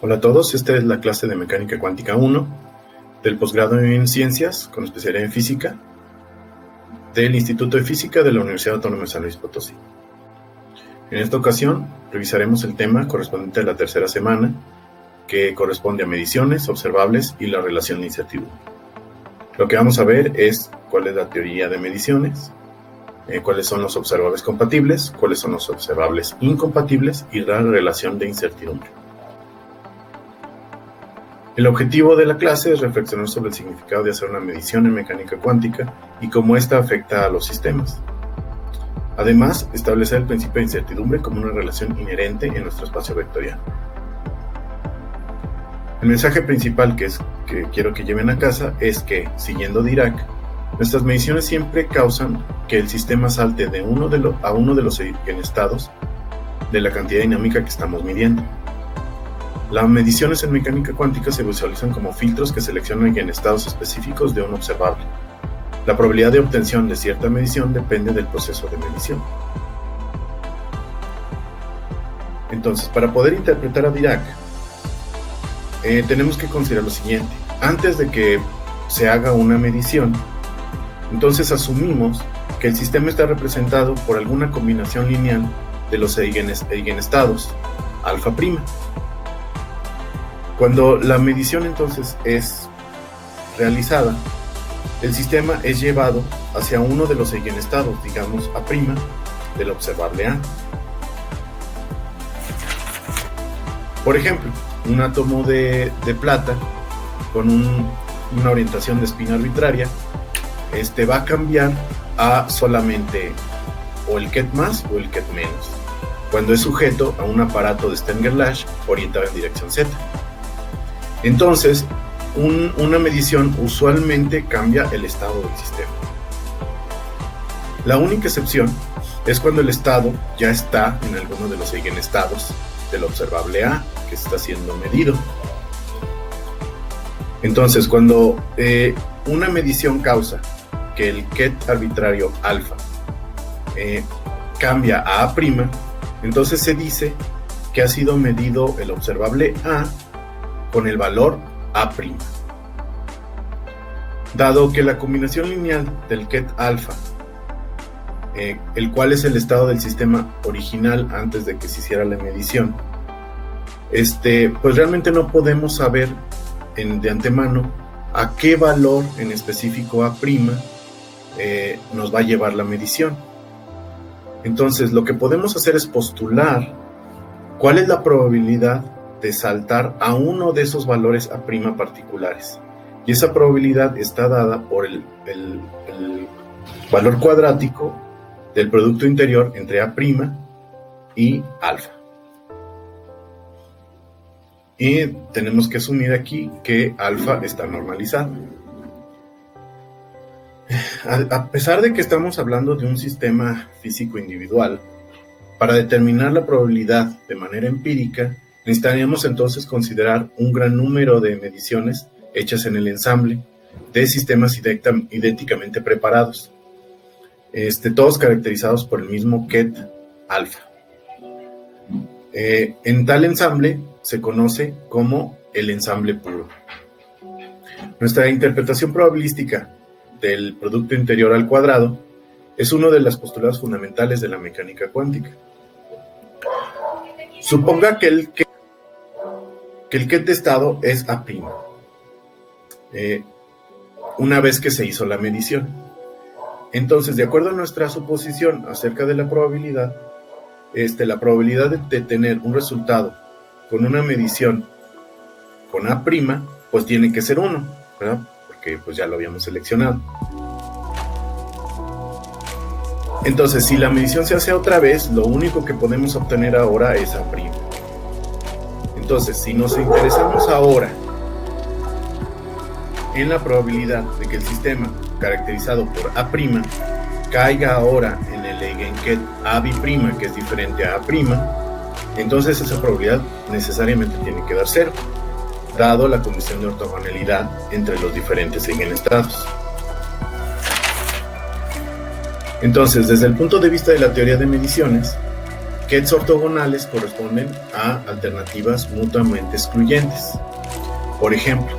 Hola a todos, esta es la clase de Mecánica Cuántica 1 del posgrado en Ciencias con especialidad en Física del Instituto de Física de la Universidad Autónoma de San Luis Potosí. En esta ocasión revisaremos el tema correspondiente a la tercera semana, que corresponde a mediciones, observables y la relación de incertidumbre. Lo que vamos a ver es cuál es la teoría de mediciones, cuáles son los observables compatibles, cuáles son los observables incompatibles y la relación de incertidumbre. El objetivo de la clase es reflexionar sobre el significado de hacer una medición en mecánica cuántica y cómo ésta afecta a los sistemas. Además, establecer el principio de incertidumbre como una relación inherente en nuestro espacio vectorial. El mensaje principal que quiero que lleven a casa es que, siguiendo Dirac, nuestras mediciones siempre causan que el sistema salte de uno de los eigenestados de la cantidad dinámica que estamos midiendo. Las mediciones en mecánica cuántica se visualizan como filtros que seleccionan eigenestados específicos de un observable. La probabilidad de obtención de cierta medición depende del proceso de medición. Entonces, para poder interpretar a Dirac, tenemos que considerar lo siguiente. Antes de que se haga una medición, entonces asumimos que el sistema está representado por alguna combinación lineal de los eigenestados alfa prima. Cuando la medición entonces es realizada, el sistema es llevado hacia uno de los eigenestados, digamos A' del observable A. Por ejemplo, un átomo de plata con una orientación de espín arbitraria va a cambiar a solamente o el ket más o el ket menos, cuando es sujeto a un aparato de Stern-Gerlach orientado en dirección Z. Entonces, una medición usualmente cambia el estado del sistema. La única excepción es cuando el estado ya está en alguno de los eigenestados del observable A que está siendo medido. Entonces, cuando una medición causa que el ket arbitrario alfa cambia a A', entonces se dice que ha sido medido el observable A con el valor A'. Dado que la combinación lineal del ket alfa, el cual es el estado del sistema original antes de que se hiciera la medición, pues realmente no podemos saber de antemano a qué valor en específico A' nos va a llevar la medición. Entonces, lo que podemos hacer es postular cuál es la probabilidad de saltar a uno de esos valores A' particulares. Y esa probabilidad está dada por el valor cuadrático del producto interior entre A' y alfa. Y tenemos que asumir aquí que alfa está normalizado. A pesar de que estamos hablando de un sistema físico individual, para determinar la probabilidad de manera empírica, necesitaríamos entonces considerar un gran número de mediciones hechas en el ensamble de sistemas idénticamente preparados, todos caracterizados por el mismo ket alfa. En tal ensamble se conoce como el ensamble puro. Nuestra interpretación probabilística del producto interior al cuadrado es uno de los postulados fundamentales de la mecánica cuántica. Suponga que el ket de estado es A', una vez que se hizo la medición. Entonces, de acuerdo a nuestra suposición acerca de la probabilidad, la probabilidad de tener un resultado con una medición con A', pues tiene que ser 1, ¿verdad? Porque pues ya lo habíamos seleccionado. Entonces, si la medición se hace otra vez, lo único que podemos obtener ahora es A'. Entonces, si nos interesamos ahora en la probabilidad de que el sistema caracterizado por A' caiga ahora en el eigenket Ab', que es diferente a A', entonces esa probabilidad necesariamente tiene que dar 0, dado la condición de ortogonalidad entre los diferentes eigenestados. Entonces, desde el punto de vista de la teoría de mediciones, kets ortogonales corresponden a alternativas mutuamente excluyentes. Por ejemplo,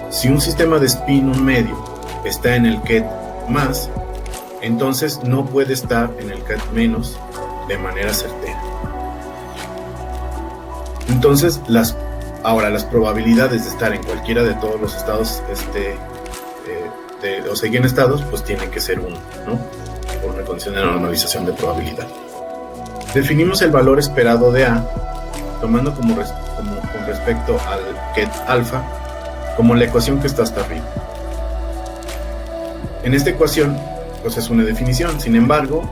si un sistema de spin un medio está en el ket más, entonces no puede estar en el ket menos de manera certera. Entonces, las probabilidades de estar en cualquiera de todos los estados o eigenestados, pues tienen que ser 1, ¿no? Por una condición de normalización de probabilidad. Definimos el valor esperado de A, tomando con respecto al ket alfa, como la ecuación que está hasta arriba. En esta ecuación, pues es una definición, sin embargo,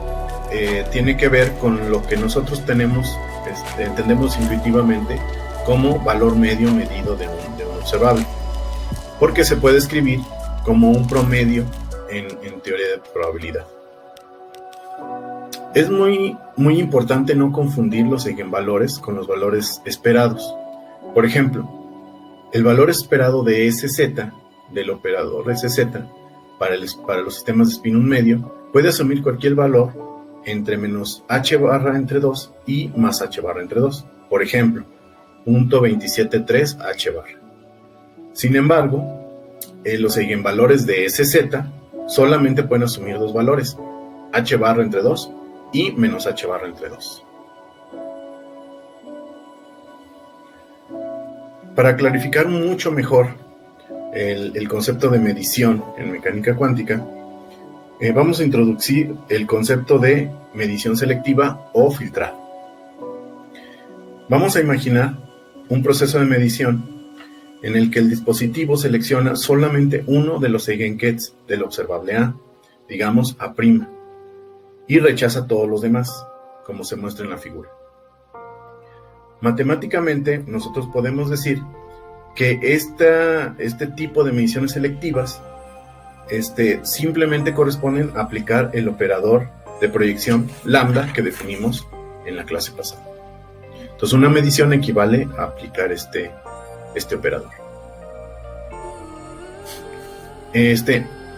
tiene que ver con lo que nosotros entendemos intuitivamente como valor medio medido de un observable, porque se puede escribir como un promedio en teoría de probabilidad. Es muy importante no confundir los eigenvalores con los valores esperados. Por ejemplo, el valor esperado de SZ, del operador SZ, para los sistemas de spin un medio, puede asumir cualquier valor entre menos h barra entre 2 y más h barra entre 2. Por ejemplo, 0.273 h barra. Sin embargo, los eigenvalores de SZ solamente pueden asumir dos valores, h barra entre 2 y menos h barra entre 2. Para clarificar mucho mejor el concepto de medición en mecánica cuántica, vamos a introducir el concepto de medición selectiva o filtrado. Vamos a imaginar un proceso de medición en el que el dispositivo selecciona solamente uno de los eigenkets del observable A, digamos A', y rechaza todos los demás, como se muestra en la figura. Matemáticamente, nosotros podemos decir que este tipo de mediciones selectivas simplemente corresponden a aplicar el operador de proyección lambda que definimos en la clase pasada. Entonces, una medición equivale a aplicar este operador.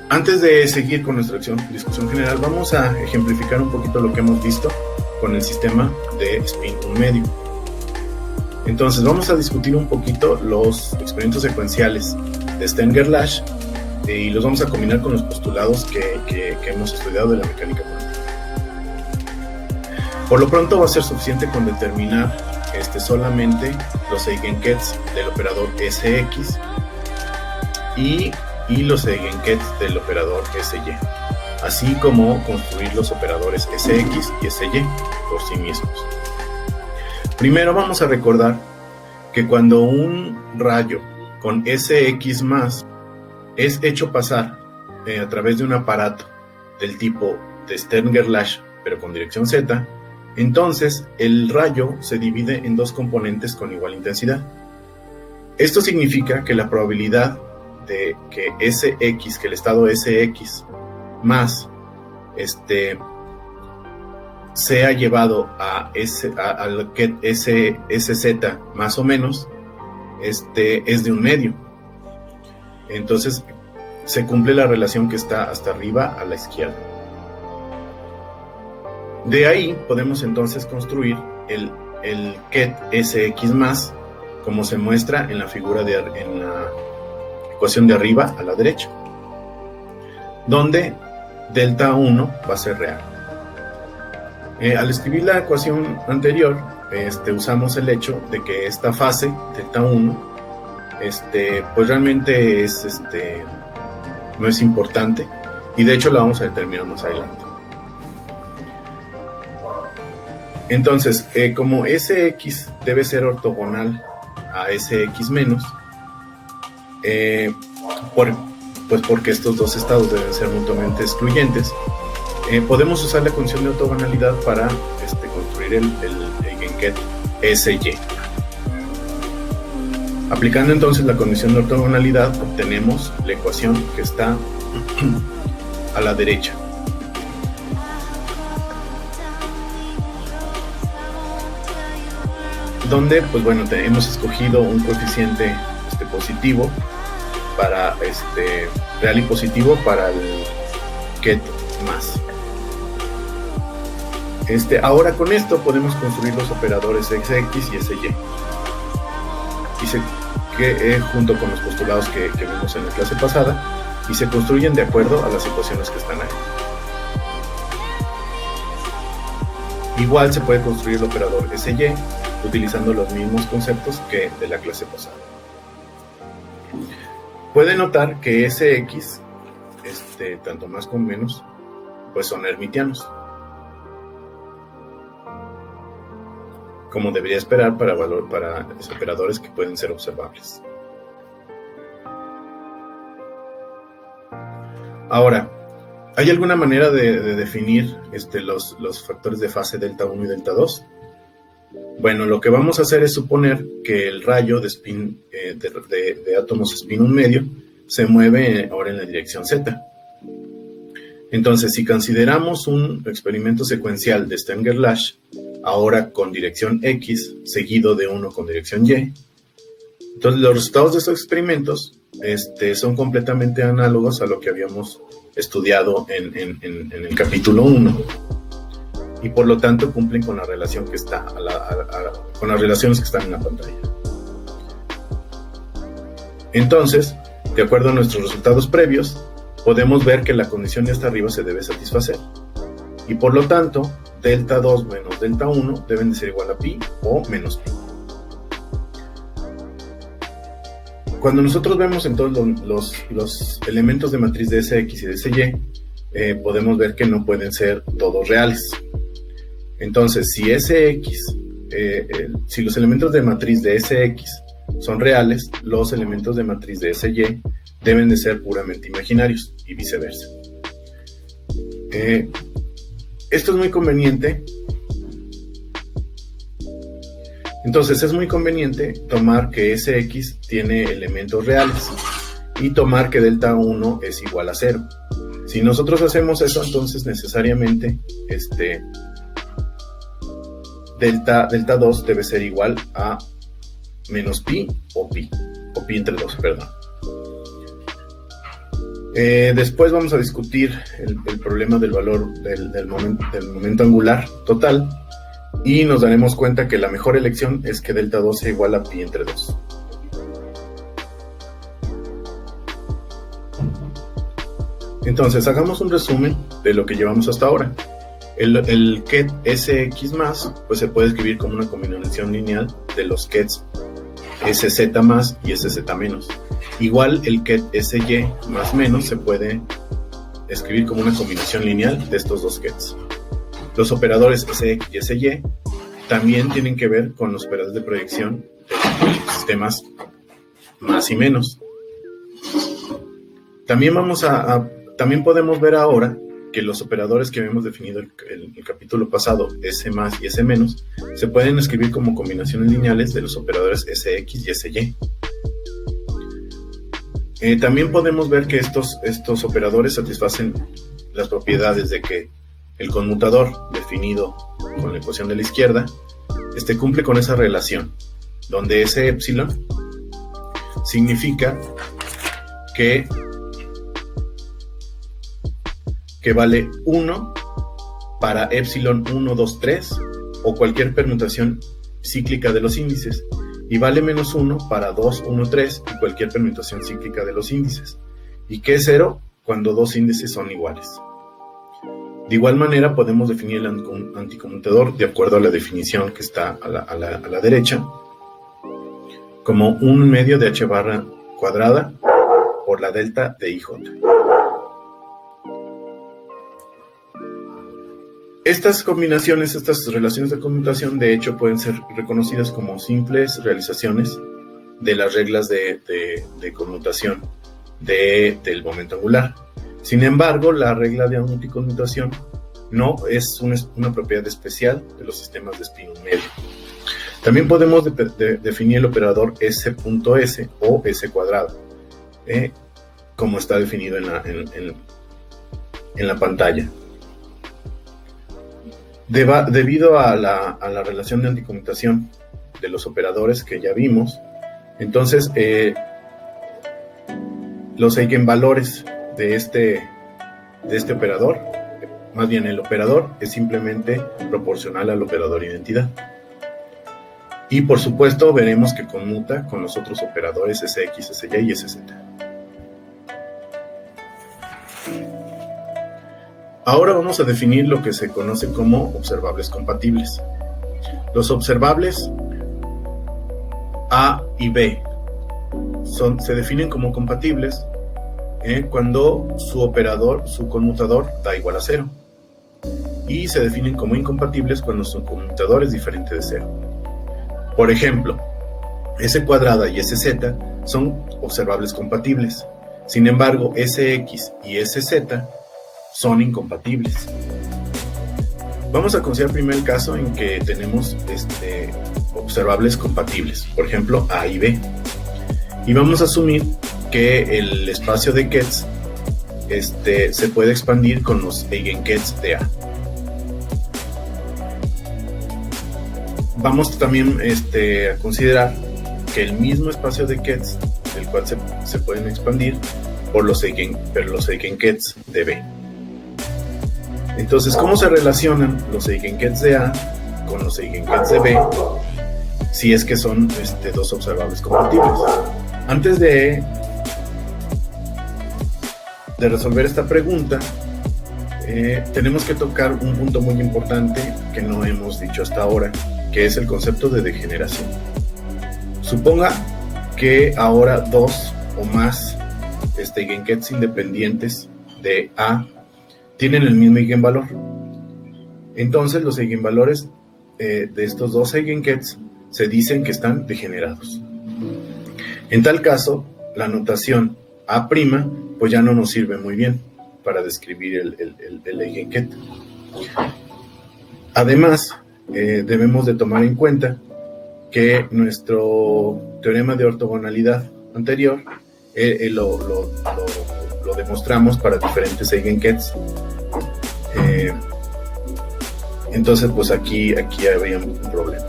Antes de seguir con nuestra discusión general, vamos a ejemplificar un poquito lo que hemos visto con el sistema de spin un medio. Entonces, vamos a discutir un poquito los experimentos secuenciales de Stern-Gerlach y los vamos a combinar con los postulados que hemos estudiado de la mecánica cuántica. Por lo pronto va a ser suficiente con determinar solamente los eigenkets del operador SX y los eigenkets del operador SY, así como construir los operadores SX y SY por sí mismos. Primero vamos a recordar que cuando un rayo con SX más es hecho pasar a través de un aparato del tipo de Stern-Gerlach, pero con dirección Z, entonces el rayo se divide en dos componentes con igual intensidad. Esto significa que la probabilidad de que SX, que el estado SX más sea llevado al ket SZ más o menos, es de un medio. Entonces se cumple la relación que está hasta arriba a la izquierda. De ahí podemos entonces construir el ket SX más, como se muestra en la figura en la ecuación de arriba a la derecha, donde delta 1 va a ser real. Al escribir la ecuación anterior, usamos el hecho de que esta fase, delta 1, pues realmente no es importante, y de hecho la vamos a determinar más adelante. Entonces, como SX debe ser ortogonal a SX menos, pues porque estos dos estados deben ser mutuamente excluyentes, podemos usar la condición de ortogonalidad para construir el eigenket SY. Aplicando entonces la condición de ortogonalidad, obtenemos la ecuación que está a la derecha. Donde, pues bueno, hemos escogido un coeficiente positivo para real y positivo para el ket más. Ahora con esto podemos construir los operadores SX y SY. Junto con los postulados que vimos en la clase pasada, y se construyen de acuerdo a las ecuaciones que están ahí. Igual se puede construir el operador SY utilizando los mismos conceptos que de la clase pasada. Puede notar que SX, tanto más como menos, pues son hermitianos, como debería esperar para los operadores que pueden ser observables. Ahora, ¿hay alguna manera de definir los factores de fase delta 1 y delta 2? Bueno, lo que vamos a hacer es suponer que el rayo de spin de átomos spin 1 medio se mueve ahora en la dirección Z. Entonces, si consideramos un experimento secuencial de Stenger-Lash, ahora con dirección X, seguido de uno con dirección Y, entonces los resultados de estos experimentos son completamente análogos a lo que habíamos estudiado en el capítulo 1, y por lo tanto cumplen con la relación que está con las relaciones que están en la pantalla. Entonces, de acuerdo a nuestros resultados previos, podemos ver que la condición de hasta arriba se debe satisfacer, y por lo tanto delta 2 menos delta 1 deben de ser igual a pi o menos pi. Cuando nosotros vemos entonces los elementos de matriz de SX y de SY, podemos ver que no pueden ser todos reales. Entonces, si los elementos de matriz de SX son reales, los elementos de matriz de SY deben de ser puramente imaginarios, y viceversa. Esto es muy conveniente. Entonces es muy conveniente tomar que SX tiene elementos reales y tomar que delta 1 es igual a 0. Si nosotros hacemos eso, entonces necesariamente delta 2 debe ser igual a menos pi o pi entre 2, perdón. Después vamos a discutir el problema del valor del momento angular total, y nos daremos cuenta que la mejor elección es que delta 2 sea igual a pi entre 2. Entonces, hagamos un resumen de lo que llevamos hasta ahora. El ket SX más, pues se puede escribir como una combinación lineal de los kets SZ más y SZ menos. Igual el ket SY más menos se puede escribir como una combinación lineal de estos dos kets. Los operadores SX y SY también tienen que ver con los operadores de proyección de los sistemas más y menos. También podemos ver ahora que los operadores que habíamos definido el capítulo pasado, S más y S menos, se pueden escribir como combinaciones lineales de los operadores SX y SY. También podemos ver que estos operadores satisfacen las propiedades de que el conmutador definido con la ecuación de la izquierda cumple con esa relación, donde ese epsilon significa que vale 1 para epsilon 1, 2, 3 o cualquier permutación cíclica de los índices, y vale menos 1 para 2, 1, 3 y cualquier permutación cíclica de los índices, y que es 0 cuando dos índices son iguales. De igual manera podemos definir el anticonmutador de acuerdo a la definición que está a la derecha, como 1 medio de h barra cuadrada por la delta de IJ. Estas combinaciones, estas relaciones de conmutación, de hecho, pueden ser reconocidas como simples realizaciones de las reglas de conmutación del momento angular. Sin embargo, la regla de anticonmutación no es una propiedad especial de los sistemas de spin medio. También podemos definir el operador S.S o S cuadrado, como está definido en la pantalla. Debido a la relación de anticonmutación de los operadores que ya vimos, entonces los eigenvalores de este operador más bien el operador es simplemente proporcional al operador identidad. Y por supuesto veremos que conmuta con los otros operadores SX, SY y SZ. Ahora vamos a definir lo que se conoce como observables compatibles. Los observables A y B se definen como compatibles cuando su conmutador da igual a 0. Y se definen como incompatibles cuando su conmutador es diferente de 0. Por ejemplo, S cuadrada y SZ son observables compatibles. Sin embargo, SX y SZ son incompatibles. Vamos a considerar primero el caso en que tenemos observables compatibles, por ejemplo A y B, y vamos a asumir que el espacio de Ketz se puede expandir con los eigenkets de A. Vamos también a considerar que el mismo espacio de Ketz, del cual se pueden expandir por los eigenkets de B. Entonces, ¿cómo se relacionan los eigenkets de A con los eigenkets de B si es que son dos observables compatibles? Antes de resolver esta pregunta, tenemos que tocar un punto muy importante que no hemos dicho hasta ahora, que es el concepto de degeneración. Suponga que ahora dos o más eigenkets independientes de A tienen el mismo eigenvalor. Entonces los eigenvalores de estos dos eigenkets se dicen que están degenerados. En tal caso, la notación A' pues ya no nos sirve muy bien para describir el eigenket. Además, debemos de tomar en cuenta que nuestro teorema de ortogonalidad anterior lo demostramos para diferentes eigenkets. Entonces, pues aquí habría un problema.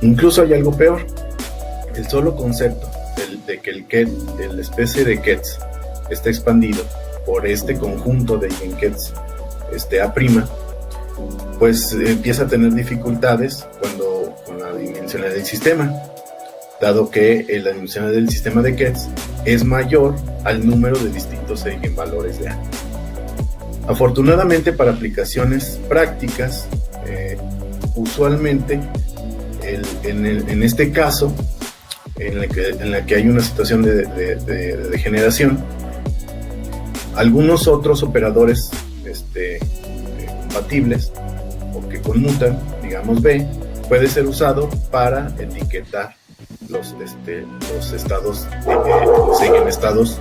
Incluso hay algo peor. El solo concepto de que el especie de Ketz está expandido por este conjunto de eigenkets A', pues empieza a tener dificultades con la dimensionalidad del sistema, dado que la dimensionalidad del sistema de Ketz es mayor al número de distintos eigenvalores de A. Afortunadamente, para aplicaciones prácticas, usualmente en este caso, en la que hay una situación de degeneración, algunos otros operadores compatibles o que conmutan, digamos B, puede ser usado para etiquetar los estados, los eigenestados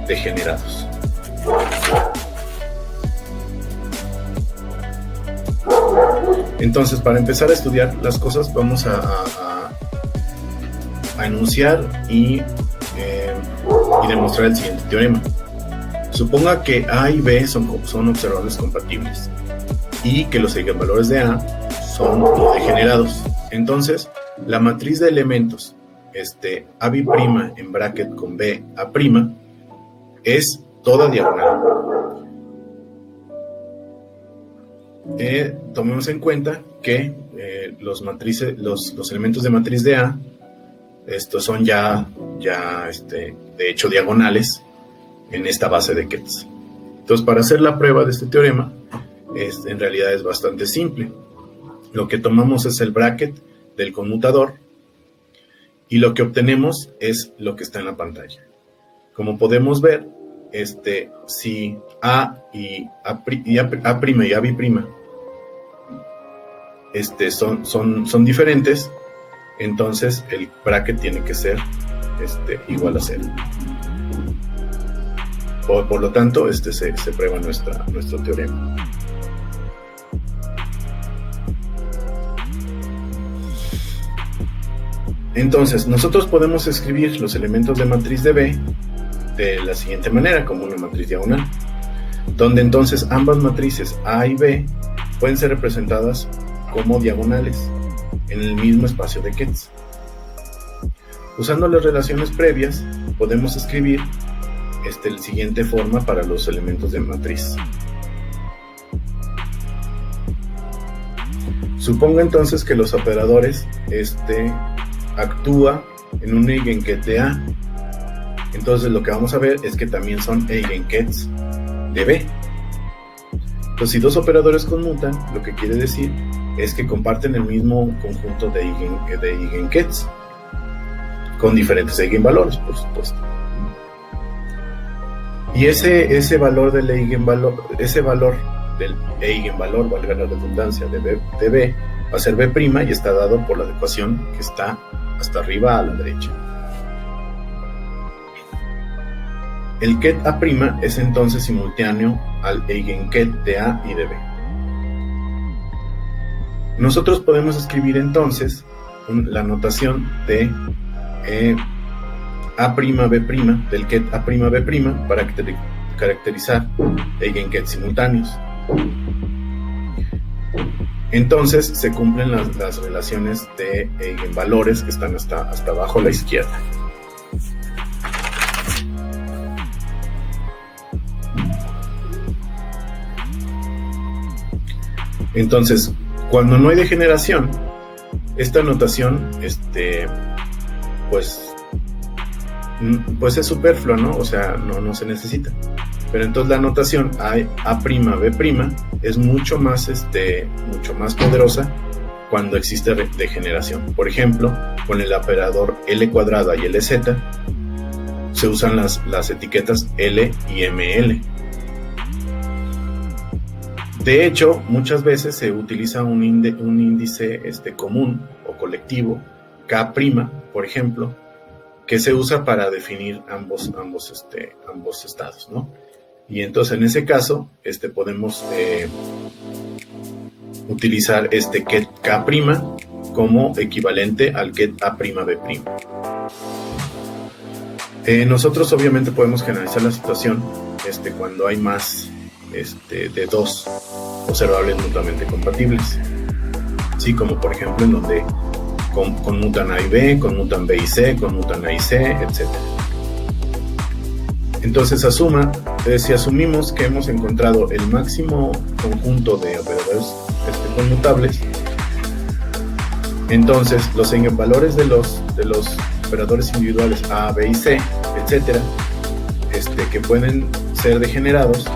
degenerados. Entonces, para empezar a estudiar las cosas, vamos a enunciar y demostrar el siguiente teorema. Suponga que A y B son observables compatibles y que los eigenvalores de A son degenerados. Entonces, la matriz de elementos AB' en bracket con B A' es toda diagonal. Tomemos en cuenta que los elementos de matriz de A estos son ya de hecho diagonales en esta base de Ketz. Entonces, para hacer la prueba de este teorema, en realidad es bastante simple. Lo que tomamos es el bracket del conmutador y lo que obtenemos es lo que está en la pantalla. Como podemos ver, si A y A' y AB' son diferentes, entonces el bracket tiene que ser igual a 0. Por lo tanto, se prueba nuestro teorema. Entonces, nosotros podemos escribir los elementos de matriz de B de la siguiente manera, como una matriz diagonal, donde entonces ambas matrices A y B pueden ser representadas como diagonales en el mismo espacio de Ketz. Usando las relaciones previas, podemos escribir la siguiente forma para los elementos de matriz. Suponga entonces que los operadores actúa en un eigenket de A. Entonces lo que vamos a ver es que también son eigenkets de B. Entonces, si dos operadores conmutan, lo que quiere decir es que comparten el mismo conjunto de eigenkets con diferentes eigenvalores, por supuesto. Y ese valor del eigenvalor, valga la redundancia, de B va a ser B' y está dado por la ecuación que está hasta arriba a la derecha. El ket A' es entonces simultáneo al eigenket de A y de B. Nosotros podemos escribir entonces la notación de A'B' del ket A'B' para caracterizar eigenkets simultáneos. Entonces se cumplen las relaciones de eigenvalores que están hasta abajo a la izquierda. Entonces, cuando no hay degeneración, esta notación pues es superflua, ¿no? O sea, no se necesita. Pero entonces la notación A'B' es mucho más poderosa cuando existe degeneración. Por ejemplo, con el operador L cuadrada y LZ se usan las etiquetas L y ML. De hecho, muchas veces se utiliza un índice común o colectivo, K', por ejemplo, que se usa para definir ambos estados, ¿no? Y entonces en ese caso podemos utilizar ket K' como equivalente al ket A'B'. Nosotros obviamente podemos generalizar la situación cuando hay más de dos observables mutuamente compatibles, ¿sí? Como por ejemplo en donde conmutan A y B, conmutan B y C, conmutan A y C, etc. Entonces si asumimos que hemos encontrado el máximo conjunto de operadores conmutables, entonces los eigenvalores de los operadores individuales A, B y C, etc., que pueden ser degenerados,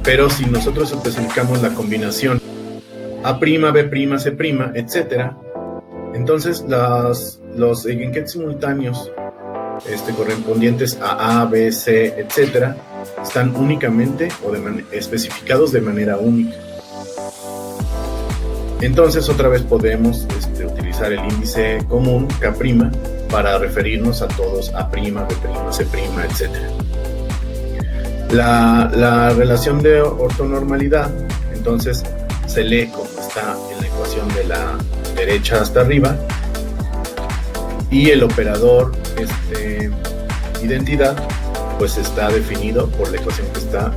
pero si nosotros especificamos la combinación A', B', C', etc., entonces los eigenkets simultáneos correspondientes a A, B, C, etc., están únicamente especificados de manera única. Entonces otra vez podemos utilizar el índice común K' para referirnos a todos A', B', C', etc. La relación de ortonormalidad entonces se lee como está en la ecuación de la derecha hasta arriba, y el operador identidad pues está definido por la ecuación que está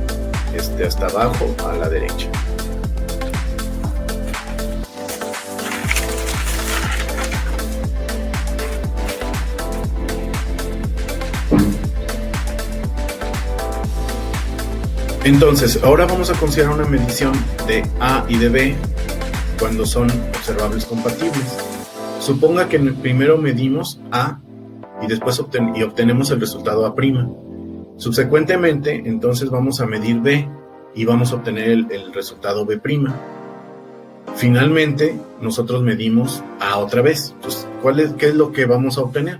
hasta abajo a la derecha. Entonces, ahora vamos a considerar una medición de A y de B cuando son observables compatibles. Suponga que primero medimos A y después obtenemos el resultado A'. Subsecuentemente, entonces vamos a medir B y vamos a obtener el resultado B'. Finalmente, nosotros medimos A otra vez. Entonces, ¿qué es lo que vamos a obtener?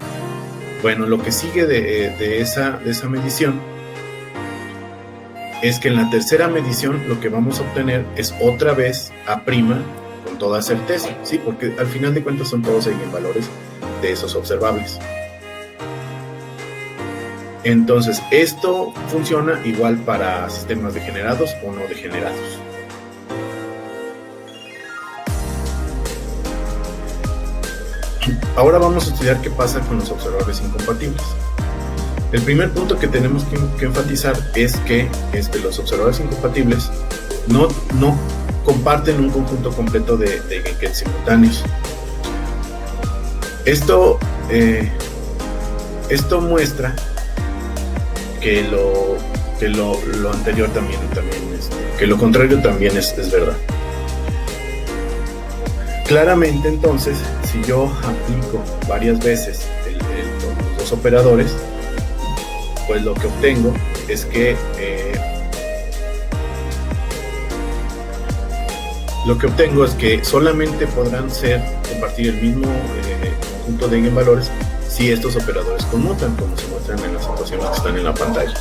Bueno, lo que sigue de esa medición es que en la tercera medición lo que vamos a obtener es otra vez A' con toda certeza, ¿sí? Porque al final de cuentas son todos eigenvalores de esos observables. Entonces, esto funciona igual para sistemas degenerados o no degenerados. Ahora vamos a estudiar qué pasa con los observables incompatibles. El primer punto que tenemos que enfatizar es que los observadores incompatibles no comparten un conjunto completo de eigenkets simultáneos. Esto muestra que lo anterior también que lo contrario también es verdad. Claramente, entonces, si yo aplico varias veces los dos operadores, pues lo que obtengo es que solamente podrán compartir el mismo conjunto de eigenvalores si estos operadores conmutan, como se muestran en las ecuaciones que están en la pantalla.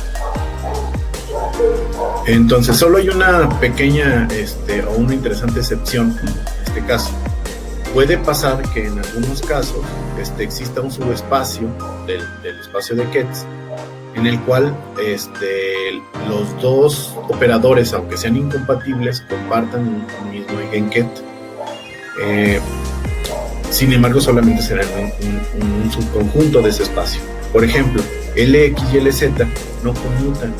Entonces, solo hay una pequeña o una interesante excepción en este caso. Puede pasar que en algunos casos exista un subespacio del espacio de Ketz, en el cual los dos operadores, aunque sean incompatibles, compartan un mismo eigenket. Sin embargo, solamente será un subconjunto de ese espacio. Por ejemplo, Lx y Lz no conmutan.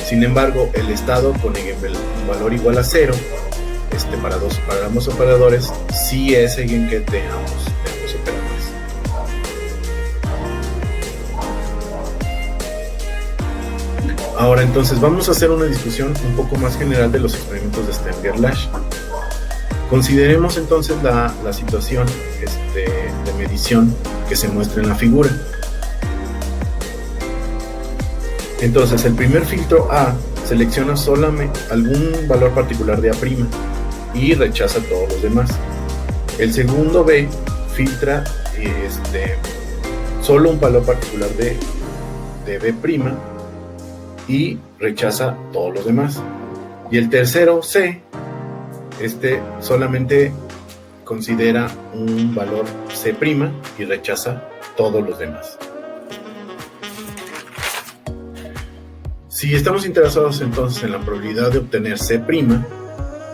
Sin embargo, el estado con eigenvalor igual a 0 para ambos operadores sí es eigenket de ambos operadores. Ahora, entonces, vamos a hacer una discusión un poco más general de los experimentos de Stern-Gerlach. Consideremos entonces la situación de medición que se muestra en la figura. Entonces, el primer filtro A selecciona solamente algún valor particular de A' y rechaza todos los demás. El segundo B filtra solo un valor particular de B' y rechaza todos los demás. Y el tercero C solamente considera un valor C' y rechaza todos los demás. Si estamos interesados entonces en la probabilidad de obtener C',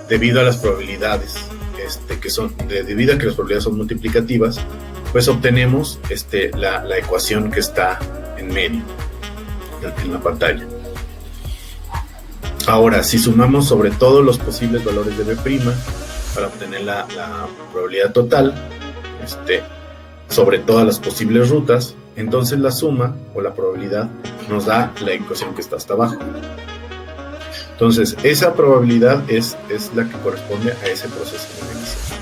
debido a las probabilidades debido a que las probabilidades son multiplicativas, pues obtenemos la ecuación que está en medio en la pantalla. Ahora, si sumamos sobre todos los posibles valores de B' para obtener la probabilidad total, sobre todas las posibles rutas, entonces la suma o la probabilidad nos da la ecuación que está hasta abajo. Entonces, esa probabilidad es la que corresponde a ese proceso de medición.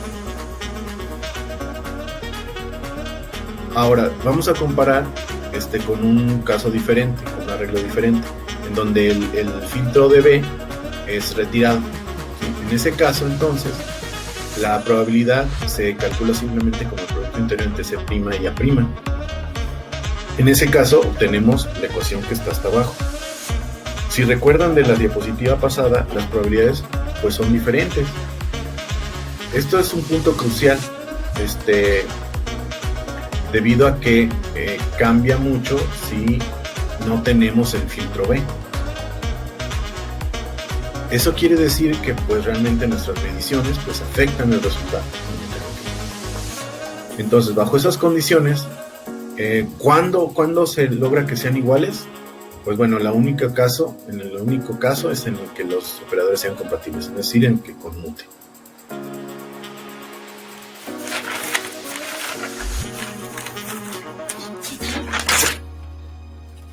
Ahora, vamos a comparar con un caso diferente, con un arreglo diferente, en donde el filtro de B es retirado. En ese caso, entonces, la probabilidad se calcula simplemente como el producto interior entre C' y A'. En ese caso, obtenemos la ecuación que está hasta abajo. Si recuerdan de la diapositiva pasada, las probabilidades pues son diferentes. Esto es un punto crucial, debido a que cambia mucho si no tenemos el filtro B. Eso quiere decir que pues realmente nuestras mediciones pues afectan el resultado. Entonces, bajo esas condiciones, ¿cuándo se logra que sean iguales? Pues bueno, el único caso es en el que los operadores sean compatibles, es decir, en que conmuten.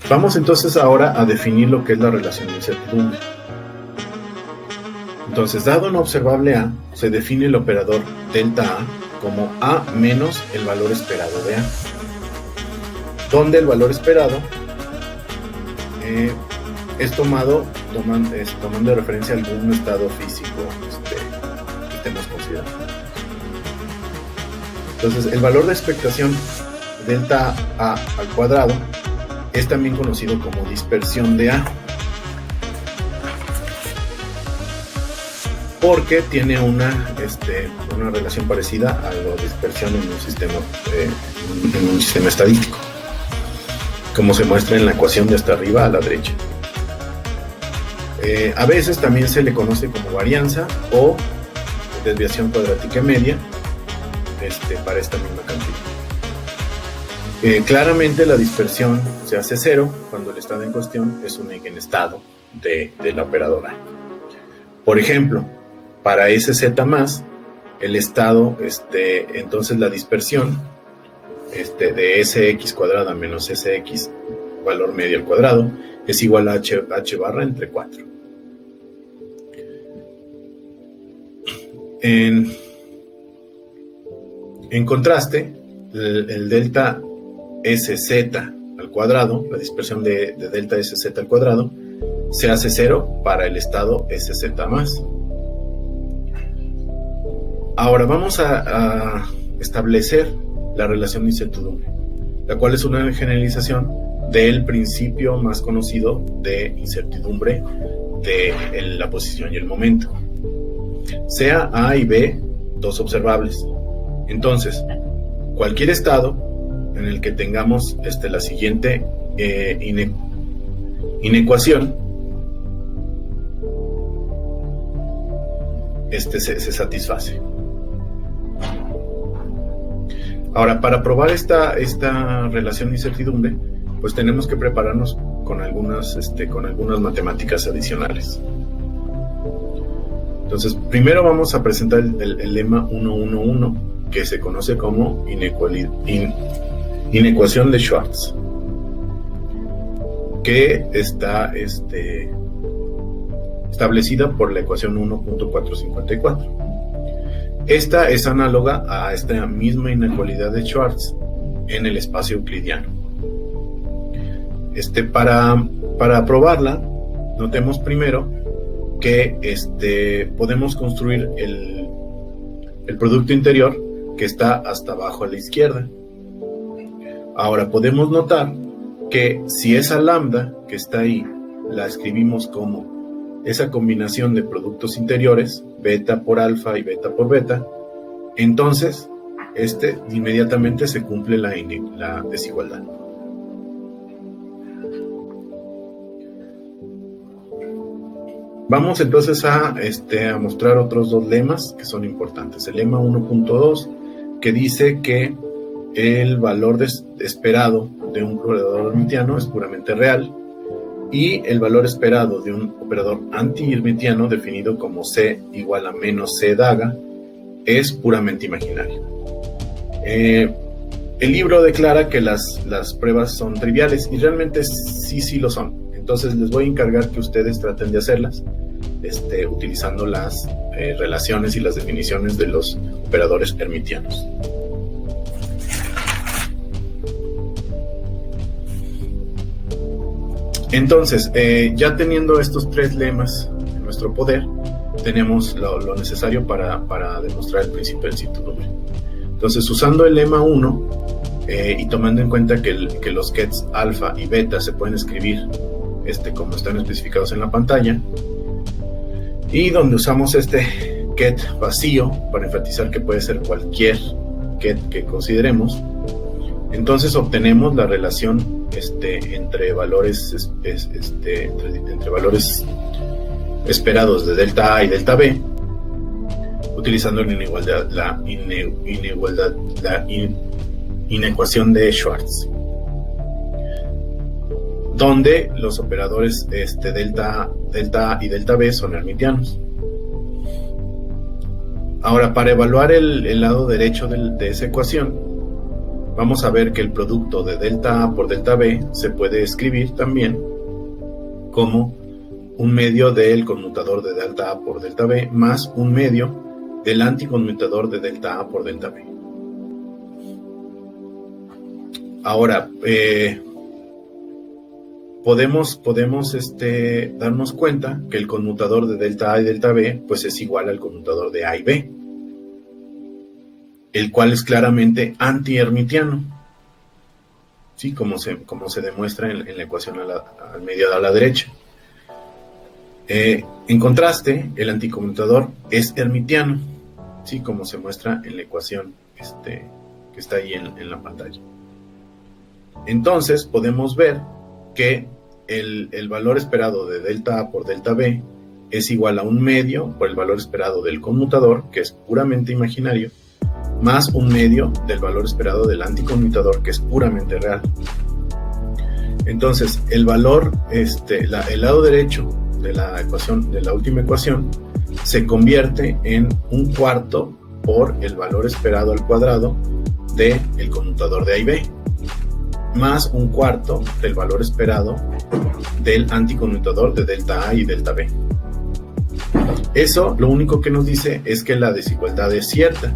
Vamos entonces ahora a definir lo que es la relación de incertidumbre. Entonces, dado un observable A, se define el operador delta A como A menos el valor esperado de A, donde el valor esperado es tomando de referencia algún estado físico que estemos considerando. Entonces, el valor de expectación delta A al cuadrado es también conocido como dispersión de A, porque tiene una relación parecida a la dispersión en un sistema estadístico, como se muestra en la ecuación de hasta arriba a la derecha. A veces también se le conoce como varianza o desviación cuadrática media para esta misma cantidad. Claramente la dispersión se hace cero cuando el estado en cuestión es un eigenestado de la operadora. Por ejemplo, para SZ+, el estado, entonces la dispersión de Sx cuadrada menos Sx valor medio al cuadrado es igual a h barra entre 4. En contraste, el delta SZ al cuadrado, la dispersión de delta SZ al cuadrado, se hace 0 para el estado SZ+. Ahora vamos a establecer la relación de incertidumbre, la cual es una generalización del principio más conocido de incertidumbre de la posición y el momento. Sea A y B dos observables. Entonces, cualquier estado en el que tengamos la siguiente inecuación se satisface. Ahora, para probar esta relación de incertidumbre, pues tenemos que prepararnos con algunas matemáticas adicionales. Entonces, primero vamos a presentar el lema 111, que se conoce como inecuación de Schwartz, que está establecida por la ecuación 1.454. Esta es análoga a esta misma inecualidad de Schwartz en el espacio euclidiano. Para probarla, notemos primero que podemos construir el producto interior que está hasta abajo a la izquierda. Ahora podemos notar que si esa lambda que está ahí la escribimos como esa combinación de productos interiores, beta por alfa y beta por beta, entonces inmediatamente se cumple la desigualdad. Vamos entonces a mostrar otros dos lemas que son importantes. El lema 1.2, que dice que el valor esperado de un operador hermitiano es puramente real, y el valor esperado de un operador anti-hermitiano, definido como C igual a menos C daga, es puramente imaginario. El libro declara que las pruebas son triviales, y realmente sí lo son. Entonces les voy a encargar que ustedes traten de hacerlas utilizando las relaciones y las definiciones de los operadores hermitianos. Entonces, ya teniendo estos tres lemas en nuestro poder, tenemos lo necesario para demostrar el principio de incertidumbre. Entonces, usando el lema 1 y tomando en cuenta que los kets alfa y beta se pueden escribir como están especificados en la pantalla, y donde usamos ket vacío para enfatizar que puede ser cualquier ket que consideremos, entonces obtenemos la relación entre valores entre valores esperados de delta A y delta B, utilizando la inecuación de Schwartz, donde los operadores delta A y delta B son hermitianos. Ahora, para evaluar el lado derecho de esa ecuación, vamos a ver que el producto de delta A por delta B se puede escribir también como un medio del conmutador de delta A por delta B más un medio del anticonmutador de delta A por delta B. Ahora, podemos darnos cuenta que el conmutador de delta A y delta B pues es igual al conmutador de A y B, el cual es claramente anti-hermitiano, ¿sí? Como se demuestra en la ecuación al medio a la derecha. En contraste, el anticonmutador es hermitiano, ¿sí? Como se muestra en la ecuación que está ahí en la pantalla. Entonces podemos ver que el valor esperado de delta A por delta B es igual a un medio por el valor esperado del conmutador, que es puramente imaginario, más un medio del valor esperado del anticonmutador, que es puramente real. Entonces, el valor, el lado derecho de la ecuación, de la última ecuación, se convierte en un cuarto por el valor esperado al cuadrado del conmutador de A y B, más un cuarto del valor esperado del anticonmutador de delta A y delta B. Eso lo único que nos dice es que la desigualdad es cierta,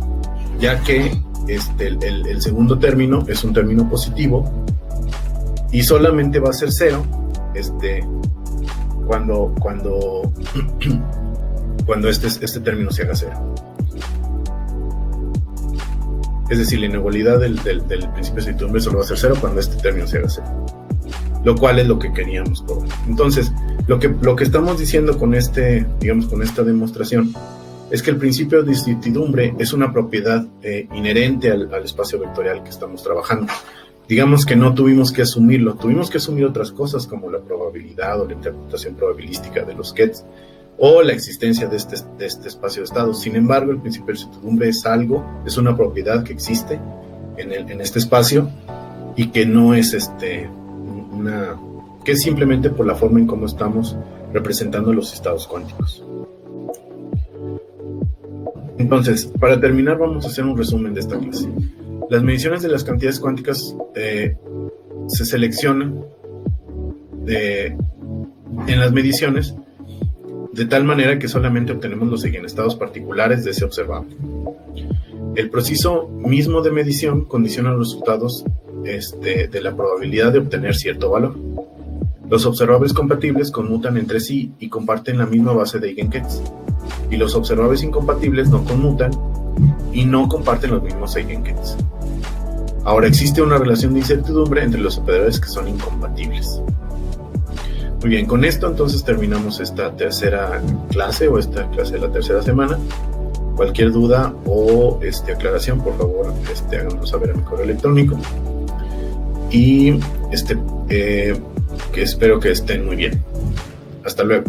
ya que el segundo término es un término positivo y solamente va a ser cero cuando este término se haga cero. Es decir, la inigualdad del principio de certidumbre solo va a ser cero cuando este término se haga cero, lo cual es lo que queríamos probar. Entonces, lo que estamos diciendo con con esta demostración es que el principio de certidumbre es una propiedad inherente al espacio vectorial que estamos trabajando. Digamos que no tuvimos que asumirlo, tuvimos que asumir otras cosas como la probabilidad o la interpretación probabilística de los Kets o la existencia de este espacio de estados. Sin embargo, el principio de certidumbre es una propiedad que existe en este espacio y que no es que es simplemente por la forma en cómo estamos representando los estados cuánticos. Entonces, para terminar, vamos a hacer un resumen de esta clase. Las mediciones de las cantidades cuánticas se seleccionan en las mediciones de tal manera que solamente obtenemos los eigenestados particulares de ese observable. El proceso mismo de medición condiciona los resultados de la probabilidad de obtener cierto valor. Los observables compatibles conmutan entre sí y comparten la misma base de eigenkets, y los observables incompatibles no conmutan y no comparten los mismos eigenkets. Ahora existe una relación de incertidumbre entre los operadores que son incompatibles. Muy bien, con esto entonces terminamos esta tercera clase o esta clase de la tercera semana. Cualquier duda o aclaración, por favor, háganoslo saber a mi correo electrónico. Y que espero que estén muy bien. Hasta luego.